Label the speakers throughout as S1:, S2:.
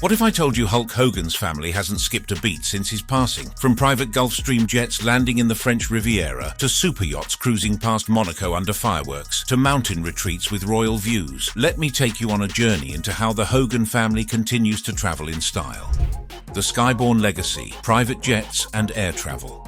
S1: What if I told you Hulk Hogan's family hasn't skipped a beat since his passing? From private Gulfstream jets landing in the French Riviera, to super yachts cruising past Monaco under fireworks, to mountain retreats with royal views, let me take you on a journey into how the Hogan family continues to travel in style. The Skyborne legacy, private jets and air travel.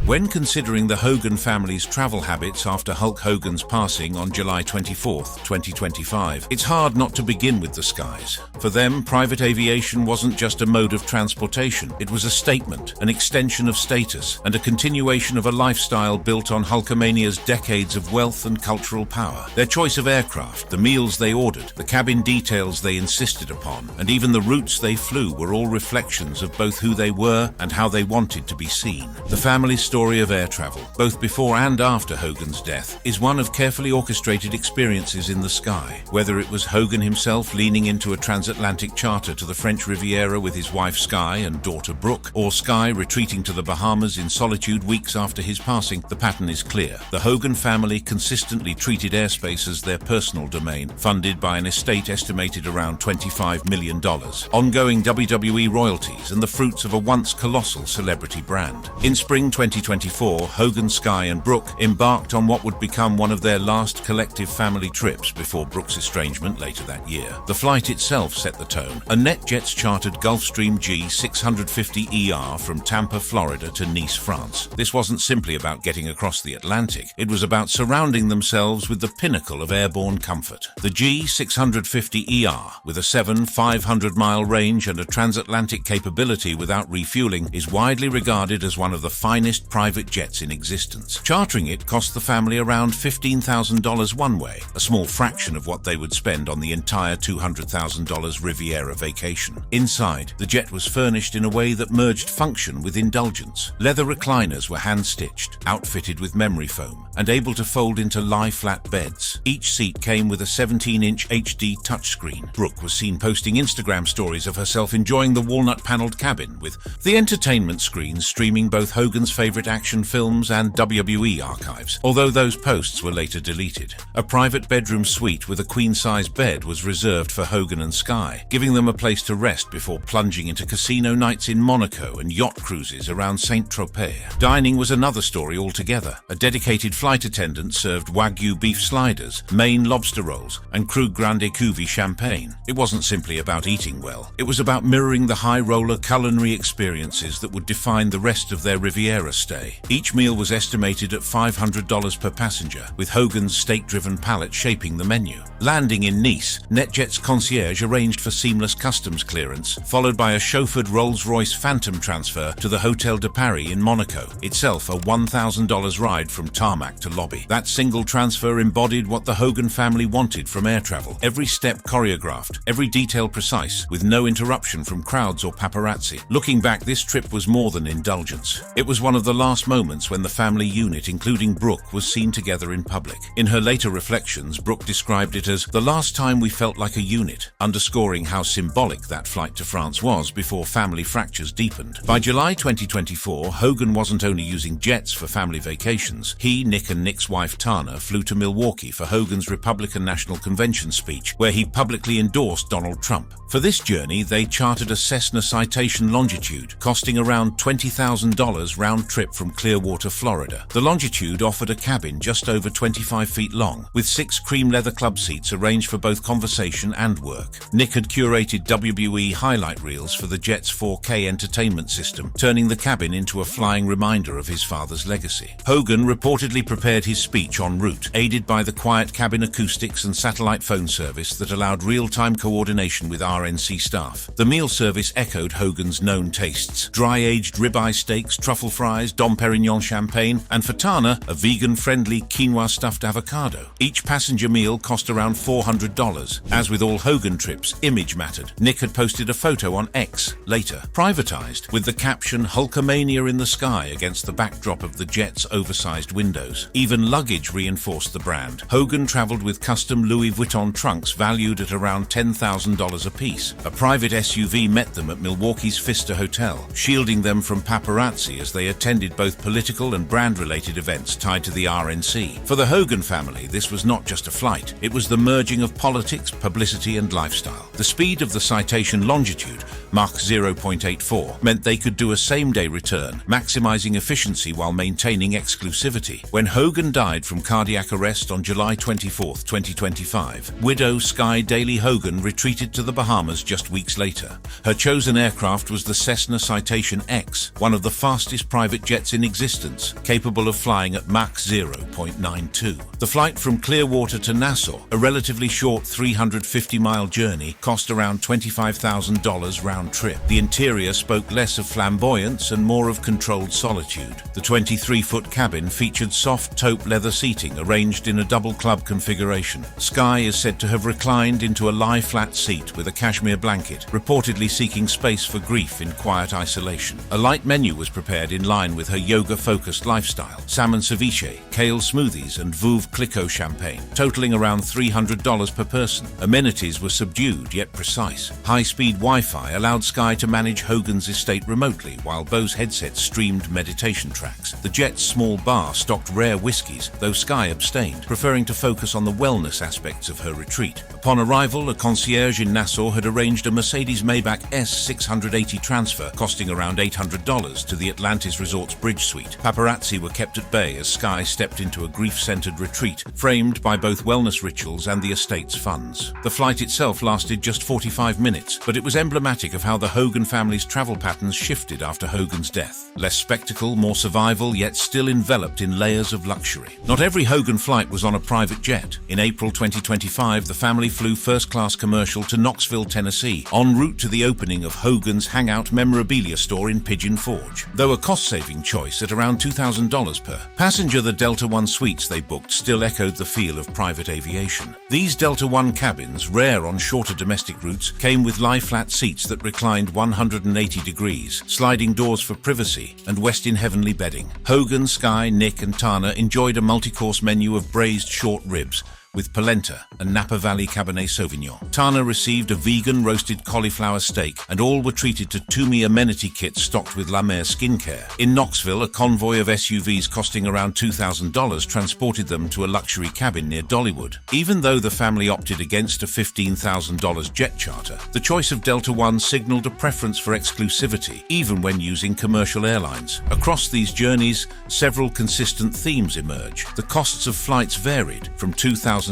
S1: When considering the Hogan family's travel habits after Hulk Hogan's passing on July 24, 2025, it's hard not to begin with the skies. For them, private aviation wasn't just a mode of transportation. It was a statement, an extension of status, and a continuation of a lifestyle built on Hulkamania's decades of wealth and cultural power. Their choice of aircraft, the meals they ordered, the cabin details they insisted upon, and even the routes they flew were all reflections of both who they were and how they wanted to be seen. The family's story of air travel, both before and after Hogan's death, is one of carefully orchestrated experiences in the sky. Whether it was Hogan himself leaning into a transatlantic charter to the French Riviera with his wife Sky and daughter Brooke, or Sky retreating to the Bahamas in solitude weeks after his passing, the pattern is clear. The Hogan family consistently treated airspace as their personal domain, funded by an estate estimated around $25 million, ongoing WWE royalties, and the fruits of a once colossal celebrity brand. In spring 2024, Hogan, Sky and Brooke embarked on what would become one of their last collective family trips before Brooke's estrangement later that year. The flight itself set the tone. A NetJets chartered Gulfstream G650ER from Tampa, Florida to Nice, France. This wasn't simply about getting across the Atlantic. It was about surrounding themselves with the pinnacle of airborne comfort. The G650ER, with a 500-mile range and a transatlantic capability without refueling, is widely regarded as one of the finest private jets in existence. Chartering it cost the family around $15,000 one way, a small fraction of what they would spend on the entire $200,000 Riviera vacation. Inside, the jet was furnished in a way that merged function with indulgence. Leather recliners were hand-stitched, outfitted with memory foam, and able to fold into lie-flat beds. Each seat came with a 17-inch HD touchscreen. Brooke was seen posting Instagram stories of herself enjoying the walnut-paneled cabin, with the entertainment screen streaming both Hogan's favorite action films and WWE archives, although those posts were later deleted. A private bedroom suite with a queen-size bed was reserved for Hogan and Sky, giving them a place to rest before plunging into casino nights in Monaco and yacht cruises around Saint-Tropez. Dining was another story altogether. A dedicated flight attendant served Wagyu beef sliders, Maine lobster rolls, and Cru Grande Cuvée champagne. It wasn't simply about eating well. It was about mirroring the high-roller culinary experiences that would define the rest of their Riviera stay. Each meal was estimated at $500 per passenger, with Hogan's steak-driven palate shaping the menu. Landing in Nice, NetJets concierge arranged for seamless customs clearance, followed by a chauffeured Rolls-Royce Phantom transfer to the Hôtel de Paris in Monaco, itself a $1,000 ride from tarmac to lobby. That single transfer embodied what the Hogan family wanted from air travel. Every step choreographed, every detail precise, with no interruption from crowds or paparazzi. Looking back, this trip was more than indulgence. It was one of the last moments when the family unit, including Brooke, was seen together in public. In her later reflections, Brooke described it as the last time we felt like a unit, underscoring how symbolic that flight to France was before family fractures deepened. By July 2024, Hogan wasn't only using jets for family vacations. He, Nick and Nick's wife Tana flew to Milwaukee for Hogan's Republican National Convention speech, where he publicly endorsed Donald Trump. For this journey, they chartered a Cessna Citation Longitude, costing around $20,000 round trip from Clearwater, Florida. The Longitude offered a cabin just over 25 feet long, with 6 cream leather club seats arranged for both conversation and work. Nick had curated WWE highlight reels for the jet's 4K entertainment system, turning the cabin into a flying reminder of his father's legacy. Hogan reportedly prepared his speech en route, aided by the quiet cabin acoustics and satellite phone service that allowed real-time coordination with RNC staff. The meal service echoed Hogan's known tastes: dry-aged ribeye steaks, truffle fries, Dom Perignon champagne, and for Tana, a vegan-friendly quinoa-stuffed avocado. Each passenger meal cost around $400. As with all Hogan trips, image mattered. Nick had posted a photo on X, later privatized, with the caption "Hulkamania in the sky" against the backdrop of the jet's oversized windows. Even luggage reinforced the brand. Hogan traveled with custom Louis Vuitton trunks valued at around $10,000 apiece. A private SUV met them at Milwaukee's Pfister Hotel, shielding them from paparazzi as they attended attended both political and brand-related events tied to the RNC. For the Hogan family, this was not just a flight. It was the merging of politics, publicity, and lifestyle. The speed of the Citation longitude, Mach 0.84, meant they could do a same-day return, maximizing efficiency while maintaining exclusivity. When Hogan died from cardiac arrest on July 24, 2025, widow Sky Daly Hogan retreated to the Bahamas just weeks later. Her chosen aircraft was the Cessna Citation X, one of the fastest private jets in existence, capable of flying at Mach 0.92. The flight from Clearwater to Nassau, a relatively short 350-mile journey, cost around $25,000 round trip. The interior spoke less of flamboyance and more of controlled solitude. The 23-foot cabin featured soft taupe leather seating arranged in a double club configuration. Sky is said to have reclined into a lie-flat seat with a cashmere blanket, reportedly seeking space for grief in quiet isolation. A light menu was prepared in line with her yoga-focused lifestyle: salmon ceviche, kale smoothies, and Veuve Clicquot champagne, totaling around $300 per person. Amenities were subdued yet precise. High-speed Wi-Fi allowed Sky to manage Hogan's estate remotely, while Bose headsets streamed meditation tracks. The jet's small bar stocked rare whiskies, though Sky abstained, preferring to focus on the wellness aspects of her retreat. Upon arrival, a concierge in Nassau had arranged a Mercedes-Maybach S680 transfer, costing around $800, to the Atlantis Resort's bridge suite. Paparazzi were kept at bay as Sky stepped into a grief-centered retreat, framed by both wellness rituals and the estate's funds. The flight itself lasted just 45 minutes, but it was emblematic of how the Hogan family's travel patterns shifted after Hogan's death. Less spectacle, more survival, yet still enveloped in layers of luxury. Not every Hogan flight was on a private jet. In April 2025, the family flew first-class commercial to Knoxville, Tennessee, en route to the opening of Hogan's Hangout memorabilia store in Pigeon Forge. Though a cost-saving choice at around $2,000 per passenger, the Delta One suites they booked still echoed the feel of private aviation. These Delta One cabins, rare on shorter domestic routes, came with lie-flat seats that reclined 180 degrees, sliding doors for privacy, and West-in-Heavenly bedding. Hogan, Sky, Nick, and Tana enjoyed a multi-course menu of braised short ribs with polenta and Napa Valley Cabernet Sauvignon. Tana received a vegan roasted cauliflower steak, and all were treated to Tumi amenity kits stocked with La Mer skincare. In Knoxville, a convoy of SUVs costing around $2,000 transported them to a luxury cabin near Dollywood. Even though the family opted against a $15,000 jet charter, the choice of Delta One signaled a preference for exclusivity, even when using commercial airlines. Across these journeys, several consistent themes emerge. The costs of flights varied from $2,000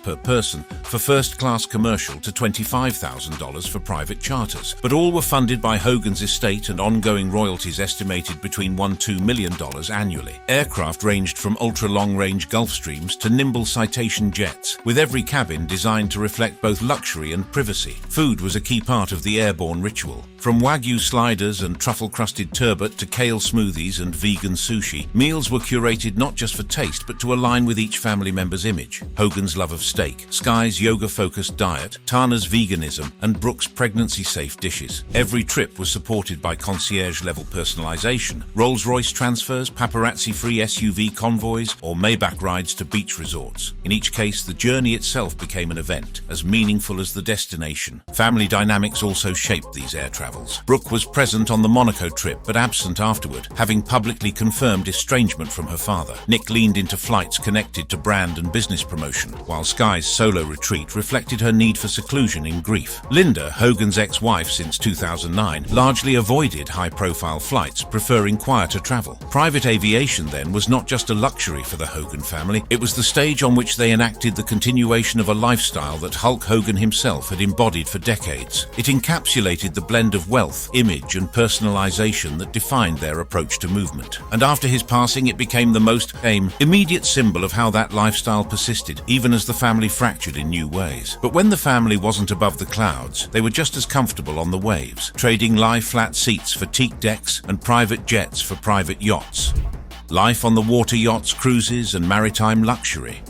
S1: per person for first-class commercial to $25,000 for private charters, but all were funded by Hogan's estate and ongoing royalties estimated between $1–2 million annually. Aircraft ranged from ultra-long-range Gulfstreams to nimble Citation jets, with every cabin designed to reflect both luxury and privacy. Food was a key part of the airborne ritual. From Wagyu sliders and truffle-crusted turbot to kale smoothies and vegan sushi, meals were curated not just for taste but to align with each family member's image. Hogan's love of steak, Sky's yoga-focused diet, Tana's veganism, and Brooke's pregnancy-safe dishes. Every trip was supported by concierge-level personalization, Rolls-Royce transfers, paparazzi-free SUV convoys, or Maybach rides to beach resorts. In each case, the journey itself became an event, as meaningful as the destination. Family dynamics also shaped these air travels. Brooke was present on the Monaco trip, but absent afterward, having publicly confirmed estrangement from her father. Nick leaned into flights connected to brand and business promotion, while Sky's solo retreat reflected her need for seclusion in grief. Linda, Hogan's ex-wife since 2009, largely avoided high-profile flights, preferring quieter travel. Private aviation, then, was not just a luxury for the Hogan family, it was the stage on which they enacted the continuation of a lifestyle that Hulk Hogan himself had embodied for decades. It encapsulated the blend of wealth, image, and personalization that defined their approach to movement. And after his passing, it became the most immediate symbol of how that lifestyle persisted, even as the family fractured in new ways. But when the family wasn't above the clouds, they were just as comfortable on the waves, trading lie-flat seats for teak decks and private jets for private yachts. Life on the water yachts, cruises, and maritime luxury.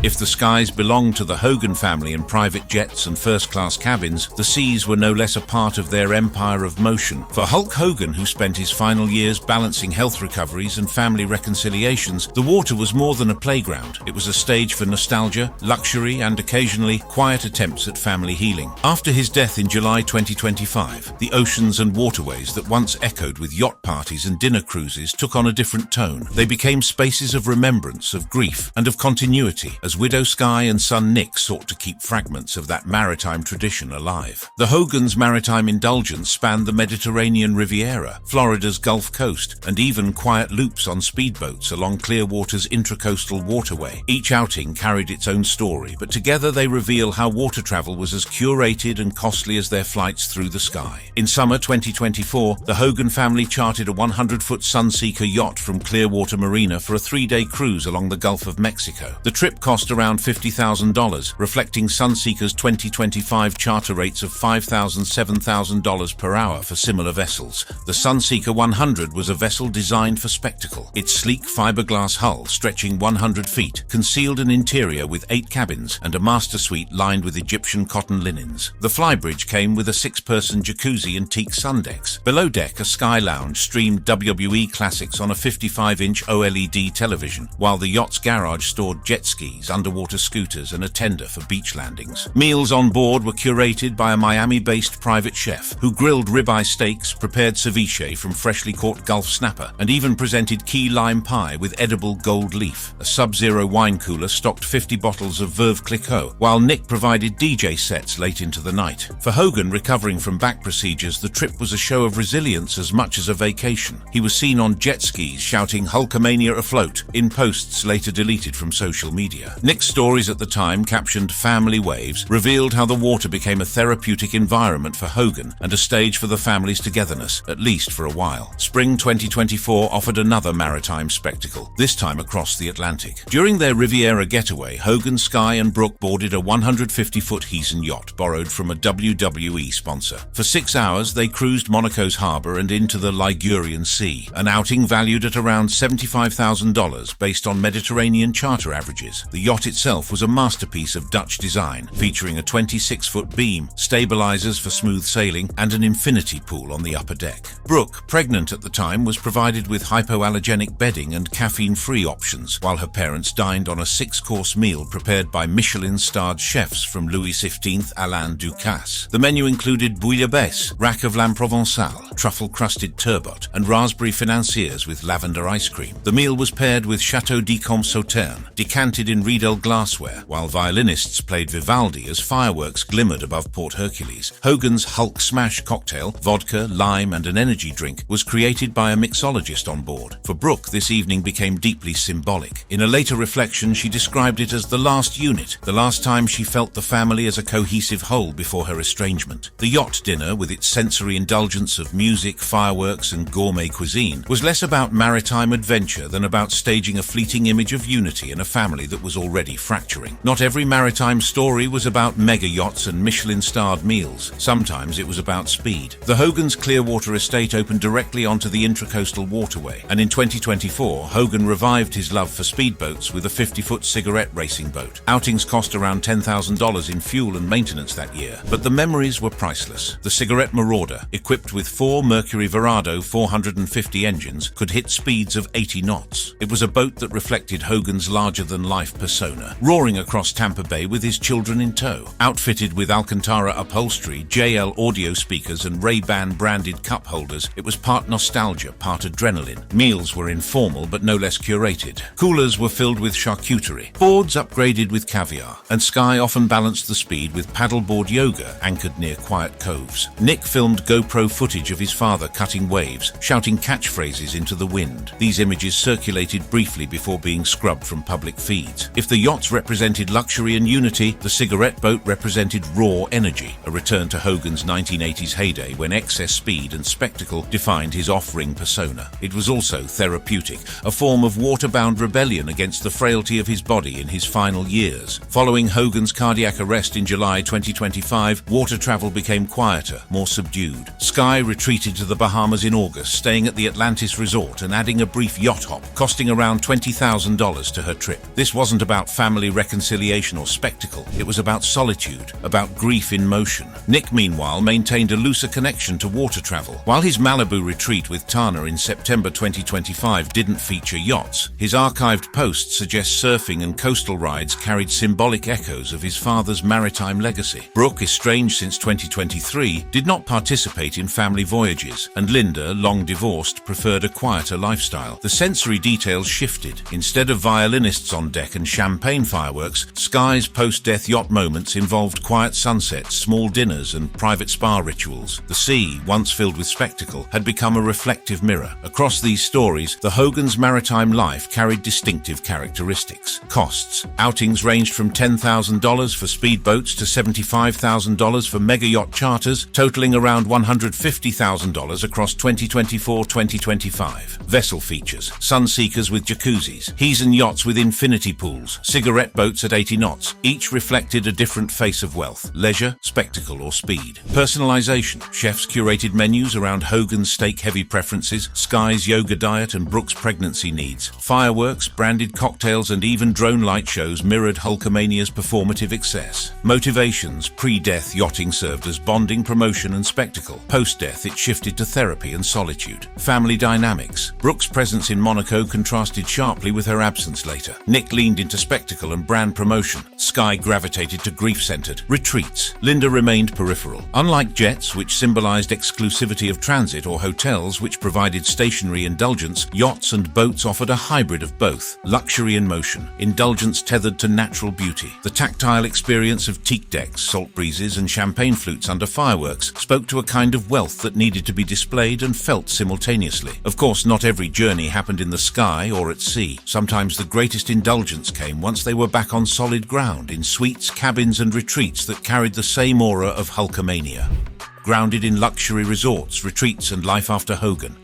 S1: If the skies belonged to the Hogan family in private jets and first-class cabins, the seas were no less a part of their empire of motion. For Hulk Hogan, who spent his final years balancing health recoveries and family reconciliations, the water was more than a playground. It was a stage for nostalgia, luxury, and occasionally quiet attempts at family healing. After his death in July 2025, the oceans and waterways that once echoed with yacht parties and dinner cruises took on a different tone. They became spaces of remembrance, of grief, and of continuity, as widow Sky and son Nick sought to keep fragments of that maritime tradition alive. The Hogan's maritime indulgence spanned the Mediterranean Riviera, Florida's Gulf Coast, and even quiet loops on speedboats along Clearwater's intracoastal waterway. Each outing carried its own story, but together they reveal how water travel was as curated and costly as their flights through the sky. In summer 2024, the Hogan family chartered a 100-foot Sunseeker yacht from Clearwater Marina for a 3-day cruise along the Gulf of Mexico. The trip cost around $50,000, reflecting Sunseeker's 2025 charter rates of $5,000 to $7,000 per hour for similar vessels. The Sunseeker 100 was a vessel designed for spectacle. Its sleek fiberglass hull, stretching 100 feet, concealed an interior with 8 cabins and a master suite lined with Egyptian cotton linens. The flybridge came with a 6-person jacuzzi and teak sun decks. Below deck, a sky lounge streamed WWE classics on a 55-inch OLED television, while the yacht's garage stored jet skis, underwater scooters, and a tender for beach landings. Meals on board were curated by a Miami-based private chef who grilled ribeye steaks, prepared ceviche from freshly caught Gulf snapper, and even presented key lime pie with edible gold leaf. A Sub-Zero wine cooler stocked 50 bottles of Veuve Clicquot, while Nick provided DJ sets late into the night. For Hogan, recovering from back procedures, the trip was a show of resilience as much as a vacation. He was seen on jet skis shouting "Hulkamania afloat" in posts later deleted from social media. Nick's stories at the time, captioned "Family Waves," revealed how the water became a therapeutic environment for Hogan and a stage for the family's togetherness, at least for a while. Spring 2024 offered another maritime spectacle, this time across the Atlantic. During their Riviera getaway, Hogan, Sky, and Brooke boarded a 150-foot Hogan yacht borrowed from a WWE sponsor. For 6 hours, they cruised Monaco's harbor and into the Ligurian Sea, an outing valued at around $75,000 based on Mediterranean charter averages. The yacht itself was a masterpiece of Dutch design, featuring a 26-foot beam, stabilizers for smooth sailing, and an infinity pool on the upper deck. Brooke, pregnant at the time, was provided with hypoallergenic bedding and caffeine-free options, while her parents dined on a 6-course meal prepared by Michelin-starred chefs from Louis XV Alain Ducasse. The menu included bouillabaisse, rack of lamb provençale, truffle-crusted turbot, and raspberry financiers with lavender ice cream. The meal was paired with Chateau d'Yquem Sauterne, decanted in Riedel glassware, while violinists played Vivaldi as fireworks glimmered above Port Hercules. Hogan's Hulk Smash cocktail, vodka, lime, and an energy drink, was created by a mixologist on board. For Brooke, this evening became deeply symbolic. In a later reflection, she described it as the last unit, the last time she felt the family as a cohesive whole before her estrangement. The yacht dinner, with its sensory indulgence of music, fireworks, and gourmet cuisine, was less about maritime adventure than about staging a fleeting image of unity in a family that was already fracturing. Not every maritime story was about mega yachts and Michelin-starred meals. Sometimes it was about speed. The Hogan's Clearwater estate opened directly onto the intracoastal waterway, and in 2024, Hogan revived his love for speedboats with a 50-foot cigarette racing boat. Outings cost around $10,000 in fuel and maintenance that year, but the memories were priceless. The Cigarette Marauder, equipped with 4 Mercury Verado 450 engines, could hit speeds of 80 knots. It was a boat that reflected Hogan's larger-than-life persona, roaring across Tampa Bay with his children in tow. Outfitted with Alcantara upholstery, JL audio speakers, and Ray-Ban branded cup holders, it was part nostalgia, part adrenaline. Meals were informal but no less curated. Coolers were filled with charcuterie, boards upgraded with caviar, and Sky often balanced the speed with paddleboard yoga anchored near quiet coves. Nick filmed GoPro footage of his father cutting waves, shouting catchphrases into the wind. These images circulated briefly before being scrubbed from public feeds. If the yachts represented luxury and unity, the cigarette boat represented raw energy, a return to Hogan's 1980s heyday when excess speed and spectacle defined his off-ring persona. It was also therapeutic, a form of waterbound rebellion against the frailty of his body in his final years. Following Hogan's cardiac arrest in July 2025, water travel became quieter, more subdued. Sky retreated to the Bahamas in August, staying at the Atlantis resort and adding a brief yacht hop, costing around $20,000 to her trip. This wasn't about family reconciliation or spectacle. It was about solitude, about grief in motion. Nick, meanwhile, maintained a looser connection to water travel. While his Malibu retreat with Tana in September 2025 didn't feature yachts, his archived posts suggest surfing and coastal rides carried symbolic echoes of his father's maritime legacy. Brooke, estranged since 2023, did not participate in family voyages, and Linda, long divorced, preferred a quieter lifestyle. The sensory details shifted. Instead of violinists on deck and champagne fireworks, Sky's post-death yacht moments involved quiet sunsets, small dinners, and private spa rituals. The sea, once filled with spectacle, had become a reflective mirror. Across these stories, the Hogan's maritime life carried distinctive characteristics. Costs. Outings ranged from $10,000 for speedboats to $75,000 for mega yacht charters, totaling around $150,000 across 2024-2025. Vessel features: sunseekers with jacuzzis, Heisen yachts with infinity pools, cigarette boats at 80 knots. Each reflected a different face of wealth: leisure, spectacle, or speed. Personalization. Chefs curated menus around Hogan's steak-heavy preferences, Sky's yoga diet, and Brooke's pregnancy needs. Fireworks, branded cocktails, and even drone light shows mirrored Hulkamania's performative excess. Motivations. Pre-death yachting served as bonding, promotion, and spectacle. Post-death, it shifted to therapy and solitude. Family dynamics. Brooke's presence in Monaco contrasted sharply with her absence later. Nick leaned into spectacle and brand promotion. Sky gravitated to grief-centered retreats. Linda remained peripheral. Unlike jets, which symbolized exclusivity of transit, or hotels, which provided stationary indulgence, yachts and boats offered a hybrid of both: luxury and motion, indulgence tethered to natural beauty. The tactile experience of teak decks, salt breezes, and champagne flutes under fireworks spoke to a kind of wealth that needed to be displayed and felt simultaneously. Of course, not every journey happened in the sky or at sea. Sometimes the greatest indulgence came once they were back on solid ground, in suites, cabins, and retreats that carried the same aura of Hulkamania. Grounded in luxury resorts, retreats, and life after Hogan.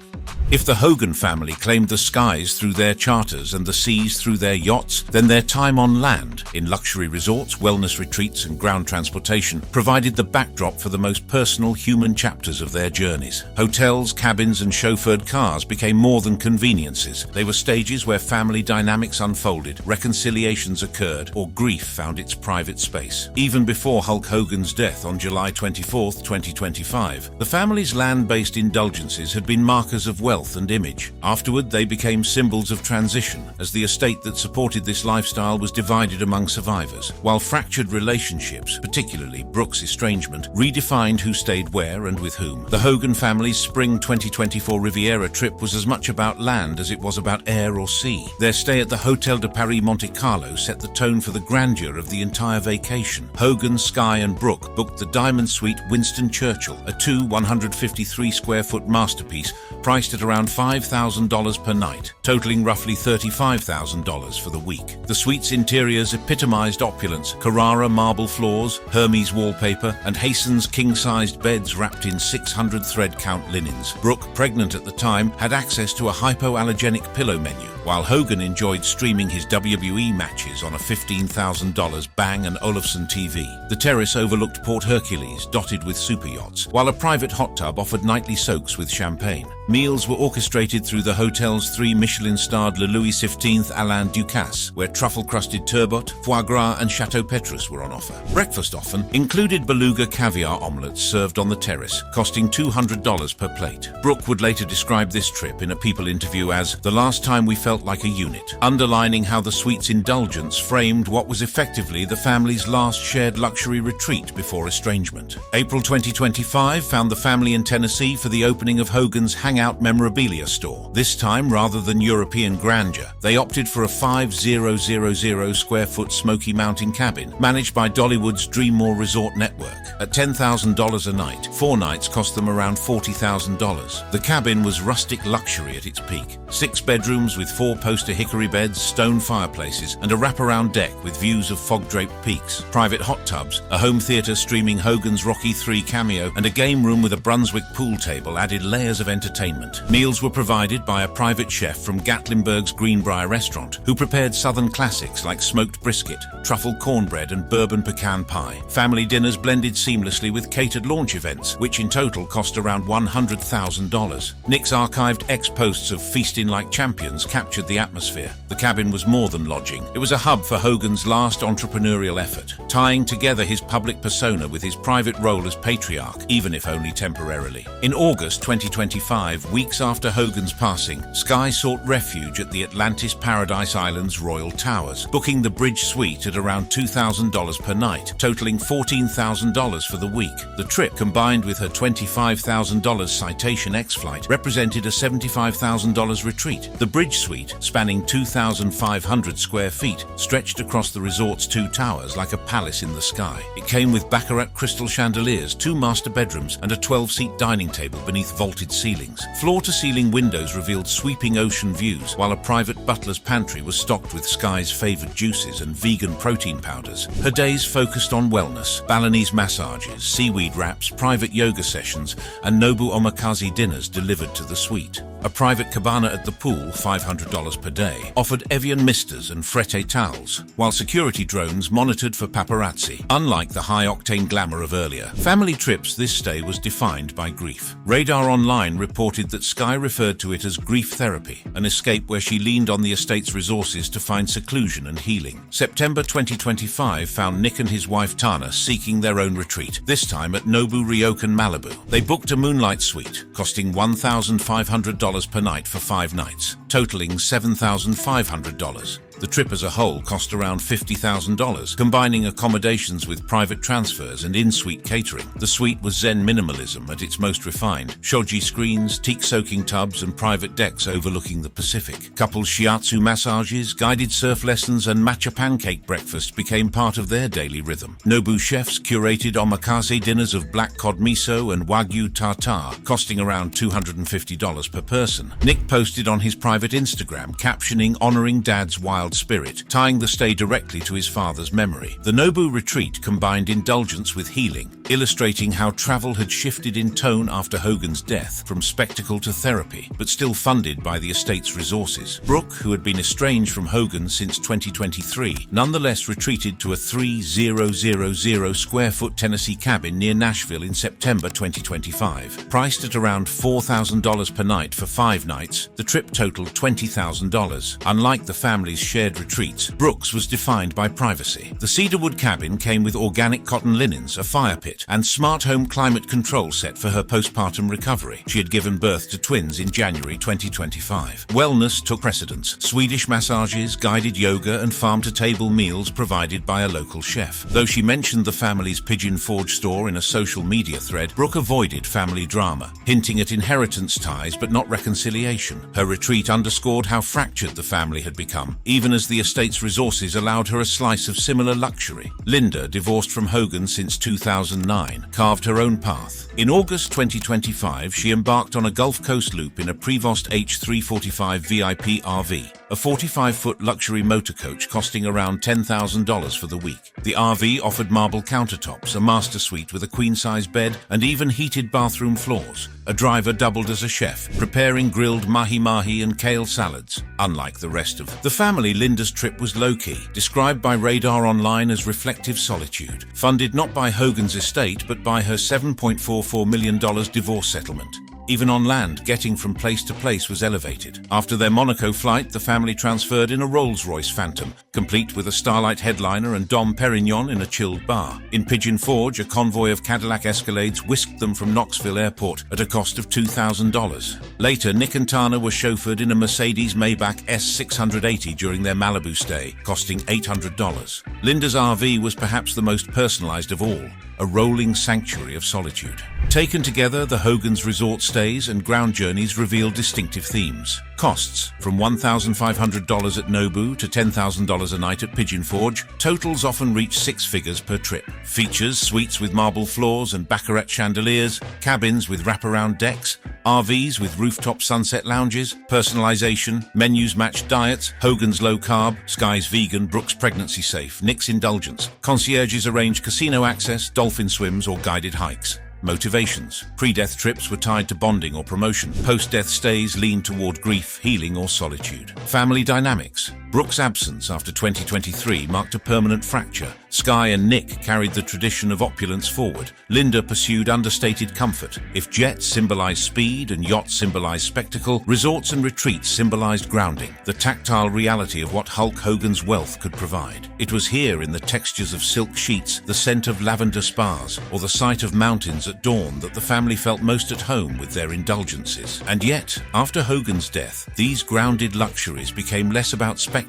S1: If the Hogan family claimed the skies through their charters and the seas through their yachts, then their time on land, in luxury resorts, wellness retreats, and ground transportation, provided the backdrop for the most personal human chapters of their journeys. Hotels, cabins, and chauffeured cars became more than conveniences. They were stages where family dynamics unfolded, reconciliations occurred, or grief found its private space. Even before Hulk Hogan's death on July 24, 2025, the family's land-based indulgences had been markers of wealth and image. Afterward, they became symbols of transition, as the estate that supported this lifestyle was divided among survivors, while fractured relationships, particularly Brooke's estrangement, redefined who stayed where and with whom. The Hogan family's spring 2024 Riviera trip was as much about land as it was about air or sea. Their stay at the Hotel de Paris Monte Carlo set the tone for the grandeur of the entire vacation. Hogan, Sky, and Brooke booked the Diamond Suite Winston Churchill, a 153-square-foot masterpiece priced at around $5,000 per night, totaling roughly $35,000 for the week. The suite's interiors epitomized opulence: Carrara marble floors, Hermes wallpaper, and Haysen's king-sized beds wrapped in 600 thread-count linens. Brooke, pregnant at the time, had access to a hypoallergenic pillow menu, while Hogan enjoyed streaming his WWE matches on a $15,000 Bang & Olufsen TV. The terrace overlooked Port Hercules, dotted with super yachts, while a private hot tub offered nightly soaks with champagne. Meals were orchestrated through the hotel's 3 Michelin-starred Le Louis XV Alain Ducasse, where truffle-crusted turbot, foie gras, and Chateau Petrus were on offer. Breakfast often included beluga caviar omelets served on the terrace, costing $200 per plate. Brooke would later describe this trip in a People interview as the last time we felt like a unit, underlining how the suite's indulgence framed what was effectively the family's last shared luxury retreat before estrangement. April 2025 found the family in Tennessee for the opening of Hogan's Hangout memorabilia store. This time, rather than European grandeur, they opted for a 5,000-square-foot Smoky Mountain cabin managed by Dollywood's Dreammore Resort Network. At $10,000 a night, 4 nights cost them around $40,000. The cabin was rustic luxury at its peak. 6 bedrooms with 4 poster hickory beds, stone fireplaces, and a wraparound deck with views of fog-draped peaks. Private hot tubs, a home theater streaming Hogan's Rocky III cameo, and a game room with a Brunswick pool table added layers of entertainment entertainment. Meals were provided by a private chef from Gatlinburg's Greenbrier restaurant, who prepared southern classics like smoked brisket, truffle cornbread and bourbon pecan pie. Family dinners blended seamlessly with catered launch events, which in total cost around $100,000. Nick's archived ex-posts of feasting like champions captured the atmosphere. The cabin was more than lodging. It was a hub for Hogan's last entrepreneurial effort, tying together his public persona with his private role as patriarch, even if only temporarily. In August 2025, weeks after Hogan's passing, Sky sought refuge at the Atlantis Paradise Island's Royal Towers, booking the Bridge Suite at around $2,000 per night, totaling $14,000 for the week. The trip, combined with her $25,000 Citation X flight, represented a $75,000 retreat. The Bridge Suite, spanning 2,500 square feet, stretched across the resort's two towers like a palace in the sky. It came with baccarat crystal chandeliers, two master bedrooms, and a 12-seat dining table beneath vaulted ceilings. Floor-to-ceiling windows revealed sweeping ocean views, while a private butler's pantry was stocked with Sky's favored juices and vegan protein powders. Her days focused on wellness, Balinese massages, seaweed wraps, private yoga sessions, and Nobu omakase dinners delivered to the suite. A private cabana at the pool, $500 per day, offered Evian misters and Frette towels, while security drones monitored for paparazzi. Unlike the high-octane glamour of earlier family trips, this stay was defined by grief. Radar Online reported that Sky referred to it as grief therapy, an escape where she leaned on the estate's resources to find seclusion and healing. September 2025 found Nick and his wife Tana seeking their own retreat, this time at Nobu Ryokan Malibu. They booked a moonlight suite, costing $1,500 per night for 5 nights, totaling $7,500. The trip as a whole cost around $50,000, combining accommodations with private transfers and in-suite catering. The suite was Zen minimalism at its most refined. Shoji screens, teak-soaking tubs, and private decks overlooking the Pacific. Couples shiatsu massages, guided surf lessons, and matcha pancake breakfast became part of their daily rhythm. Nobu chefs curated omakase dinners of black cod miso and wagyu tartare, costing around $250 per person. Nick posted on his private Instagram, captioning "Honoring Dad's wild spirit," tying the stay directly to his father's memory. The Nobu retreat combined indulgence with healing, illustrating how travel had shifted in tone after Hogan's death, from spectacle to therapy, but still funded by the estate's resources. Brooke, who had been estranged from Hogan since 2023, nonetheless retreated to a 3,000 square foot Tennessee cabin near Nashville in September 2025. Priced at around $4,000 per night for 5 nights, the trip totaled $20,000. Unlike the family's shared retreats, Brooke's was defined by privacy. The cedarwood cabin came with organic cotton linens, a fire pit, and smart home climate control set for her postpartum recovery. She had given birth to twins in January 2025. Wellness took precedence. Swedish massages, guided yoga, and farm-to-table meals provided by a local chef. Though she mentioned the family's Pigeon Forge store in a social media thread, Brooke avoided family drama, hinting at inheritance ties but not reconciliation. Her retreat underscored how fractured the family had become, even as the estate's resources allowed her a slice of similar luxury. Linda, divorced from Hogan since 2009, carved her own path. In August 2025, she embarked on a Gulf Coast loop in a Prevost H345 VIP RV, a 45-foot luxury motor coach costing around $10,000 for the week. The RV offered marble countertops, a master suite with a queen-size bed, and even heated bathroom floors. A driver doubled as a chef, preparing grilled mahi-mahi and kale salads. Unlike the rest of the family, Linda's trip was low-key, described by Radar Online as reflective solitude, funded not by Hogan's estate but by her $7.44 million divorce settlement. Even on land, getting from place to place was elevated. After their Monaco flight, the family transferred in a Rolls-Royce Phantom, complete with a Starlight headliner and Dom Perignon in a chilled bar. In Pigeon Forge, a convoy of Cadillac Escalades whisked them from Knoxville Airport at a cost of $2,000. Later, Nick and Tana were chauffeured in a Mercedes Maybach S680 during their Malibu stay, costing $800. Linda's RV was perhaps the most personalized of all, a rolling sanctuary of solitude. Taken together, the Hogan's resort stays and ground journeys reveal distinctive themes. Costs, from $1,500 at Nobu to $10,000 a night at Pigeon Forge, totals often reach 6 figures per trip. Features, suites with marble floors and baccarat chandeliers, cabins with wraparound decks, RVs with rooftop sunset lounges, personalization, menus match diets, Hogan's low carb, Sky's vegan, Brooke's pregnancy safe, Nick's indulgence. Concierges arrange casino access, dolphin swims, or guided hikes. Motivations. Pre-death trips were tied to bonding or promotion. Post-death stays leaned toward grief, healing, or solitude. Family dynamics. Brooke's absence after 2023 marked a permanent fracture. Sky and Nick carried the tradition of opulence forward. Linda pursued understated comfort. If jets symbolized speed and yachts symbolized spectacle, resorts and retreats symbolized grounding, the tactile reality of what Hulk Hogan's wealth could provide. It was here in the textures of silk sheets, the scent of lavender spas, or the sight of mountains at dawn that the family felt most at home with their indulgences. And yet, after Hogan's death, these grounded luxuries became less about spectacle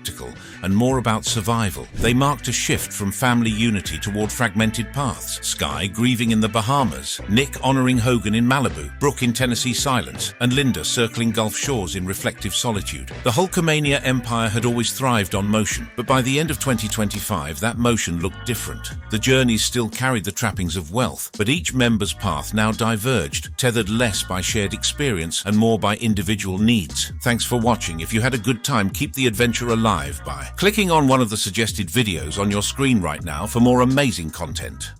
S1: and more about survival. They marked a shift from family unity toward fragmented paths. Sky grieving in the Bahamas, Nick honoring Hogan in Malibu, Brooke in Tennessee silence, and Linda circling Gulf shores in reflective solitude. The Hulkamania empire had always thrived on motion, but by the end of 2025, that motion looked different. The journeys still carried the trappings of wealth, but each member's path now diverged, tethered less by shared experience and more by individual needs. Thanks for watching. If you had a good time, keep the adventure alive by clicking on one of the suggested videos on your screen right now for more amazing content.